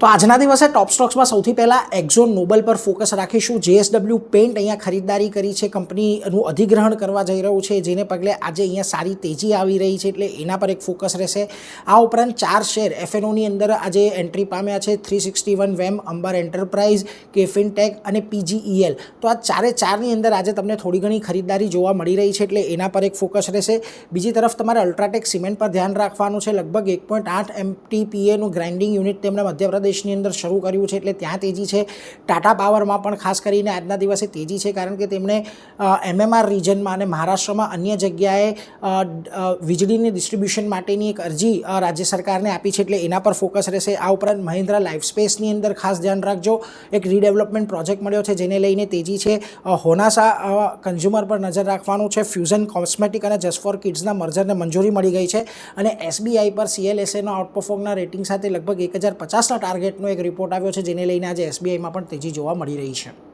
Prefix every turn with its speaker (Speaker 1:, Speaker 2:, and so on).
Speaker 1: તો આજના દિવસે ટોપ સ્ટોક્સમાં સૌથી પહેલાં એક્ઝોન નોબલ પર ફોકસ રાખીશું. જેએસડબલ્યુ પેન્ટ અહીંયા ખરીદદારી કરી છે, કંપનીનું અધિગ્રહણ કરવા જઈ રહ્યું છે, જેને પગલે આજે અહીંયા સારી તેજી આવી રહી છે, એટલે એના પર એક ફોકસ રહેશે. આ ઉપરાંત 4 શેર એફએનઓની અંદર આજે એન્ટ્રી પામ્યા છે: 361 વેમ, અંબર એન્ટરપ્રાઇઝ, કેફિન ટેક અને પીજીઈએલ. તો આ ચારેની અંદર આજે તમને થોડી ઘણી ખરીદદારી જોવા મળી રહી છે, એટલે એના પર એક ફોકસ રહેશે. બીજી તરફ તમારે અલ્ટ્રાટેક સિમેન્ટ પર ધ્યાન રાખવાનું છે. લગભગ 1.8 MTPAનું ગ્રાઇન્ડિંગ યુનિટ તેમણે મધ્યપ્રદેશની અંદર શરૂ કર્યું છે, એટલે ત્યાં તેજી છે. ટાટા પાવરમાં પણ ખાસ કરીને આજના દિવસે તેજી છે, કારણ કે તેમણે એમએમઆર રિજનમાં અને મહારાષ્ટ્રમાં અન્ય જગ્યાએ વીજળીની ડિસ્ટ્રીબ્યુશન માટેની એક અરજી રાજ્ય સરકારને આપી છે, એટલે એના પર ફોકસ રહેશે. આ ઉપરાંત મહિન્દ્રા લાઇફસ્પેસની અંદર ખાસ ધ્યાન રાખજો, એક રીડેવલપમેન્ટ પ્રોજેક્ટ મળ્યો છે, જેને લઈને તેજી છે. હોનાસા કન્ઝ્યુમર પર નજર રાખવાનું છે. ફ્યુઝન કોસ્મેટિક અને જસ્ટ ફોર કિડ્સના મર્જરને મંજૂરી મળી ગઈ છે, અને એસબીઆઈ પર CLSAનો આઉટપરફોર્મના રેટિંગ સાથે લગભગ 1050ના ટાર્ગેટનો એક રિપોર્ટ આવ્યો છે, જેને લઈને આજે એસબીઆઈમાં પણ તેજી જોવા મળી રહી છે.